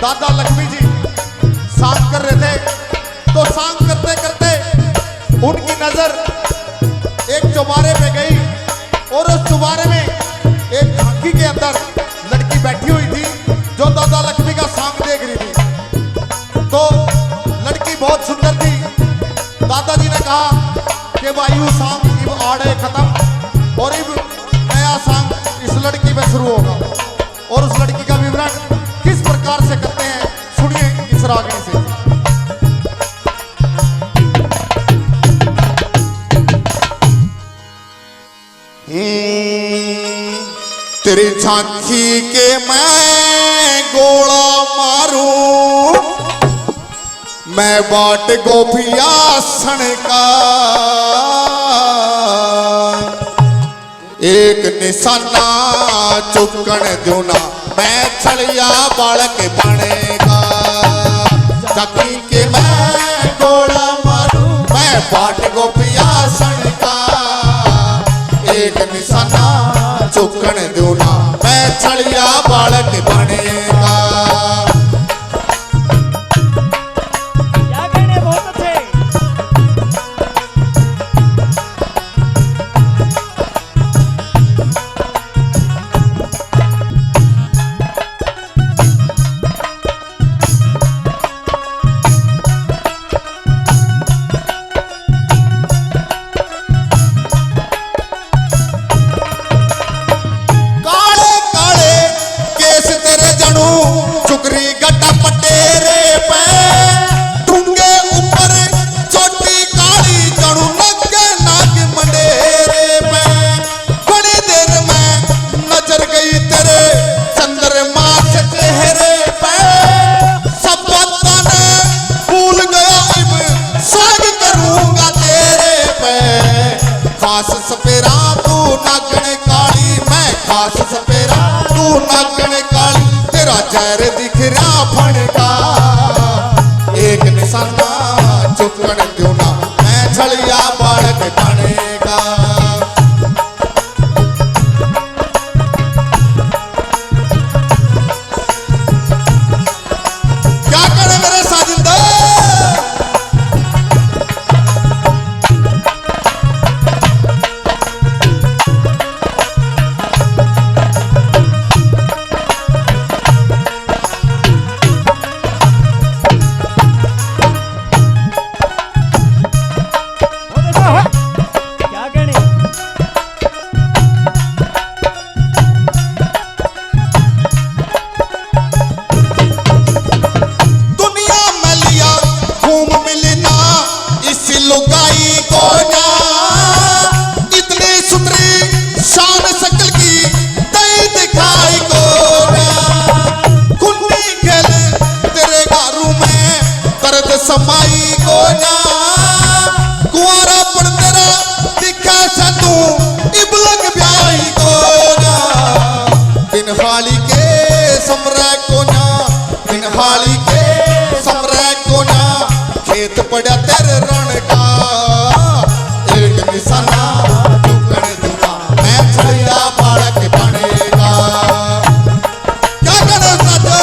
दादा लक्ष्मी जी सांग कर रहे थे, तो सांग करते करते उनकी नजर एक चौबारे पे गई और उस चौबारे में एक झांकी के अंदर लड़की बैठी हुई थी जो दादा लक्ष्मी का सांग देख रही थी। तो लड़की बहुत सुंदर थी। दादाजी ने कहा कि वायु सांग इब आड़े खत्म और इब नया सांग इस लड़की में शुरू होगा। और उस लड़की का विवरण किस प्रकार से करते हैं सुनिए इस रागनी से। तेरी झांकी के मैं गोला मारूं, मैं बाट गोपिया सन का एक निशाना चुकन दूना, मैं छड़िया बालक बनेगा। झांकी के मैं गोला मारूं, मैं बाट गोपिया सन का एक निशाना चुकन दूना, मैं छड़िया बालक बनेगा। क्या कहने बहुत अच्छे। चुकरी गटा पटेरे पे ठुंगे ऊपर छोटी काली जड़ू नगे नाग मंडेरे पे। बड़ी देर में नजर गई तेरे चंद्रमा से चेहरे पे, सब पता ने भूल गया इब साग करूंगा तेरे पे। खास सपेरा तू नागण काली, मैं खास सपेरा तू नागण काली, तेरा जहर दिख रहा फड़का एक निशाना चुकन दूना, मैं छड़िया बालक बनेगा। क्या करे मेरे साजिंदे। समाई को ना कुआरा पर तेरा दिखा सतू इबलग ब्याही को ना, बिन हाली के समरा को ना, बिन हाली के समरा को ना, खेत पड़ा तेरे रण का एक निशाना चुकन दूना, मैं छड़िया बालक बनेगा। क्या करे साजो।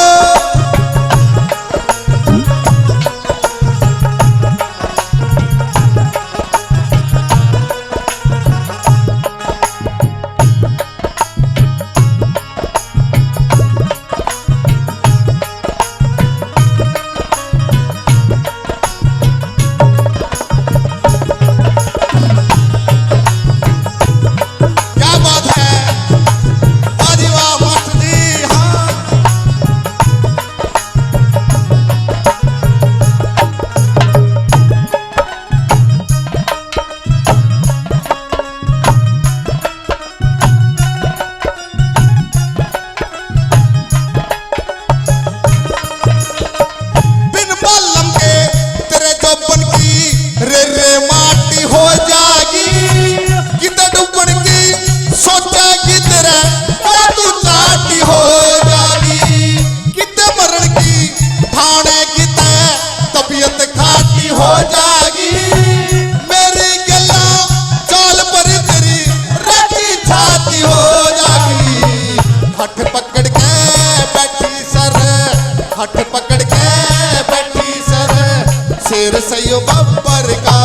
शेर सैयो बब्बर का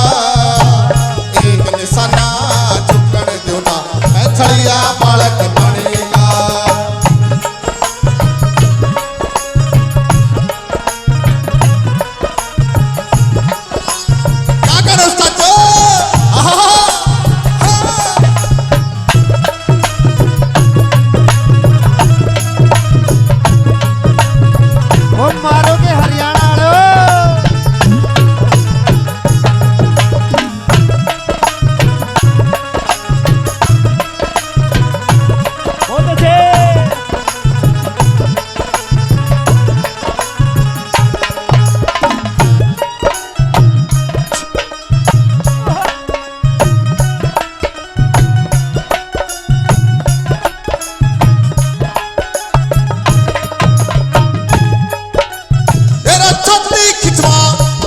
एक निशाना झुकन दो ना मैं छड़िया बालक बनेगा। क्या करे उस्ताद जो वो मारोगे हरियाणा वालों। बहुत अच्छे। तेरा छाती खिंचवा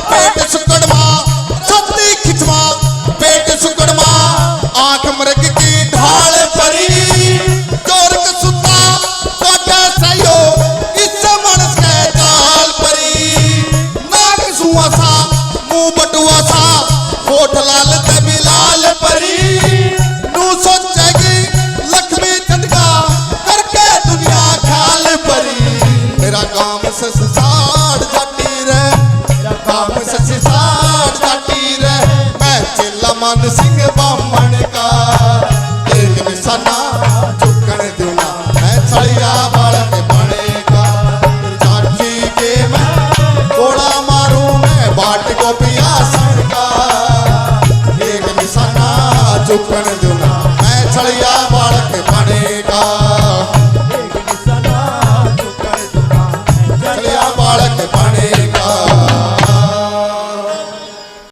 पेट सुकड़वा छाती खिंचवा पेट सुकड़वा आंख मृग की ढाल परी चोर के सुता कोटा सयो इस मानस के जाल परी नाक सुआ सा मुंह बटुआ सा होठ लाल तभी लाल परी नू सोचेगी लक्ष्मी चंदका करके दुनिया ख्याल परी मेरा काम से साड़ जाती रे मेरा काम से साड़ जाती रे मैं चिल्ला मन सिंह बामण का एक निशाना झुकन दूना मैं छड़िया बालक बनेगा। झांकी के मैं गोला मारूं मैं बाट को पिया सड़ का एक निशाना झुकन दूना मैं छड़िया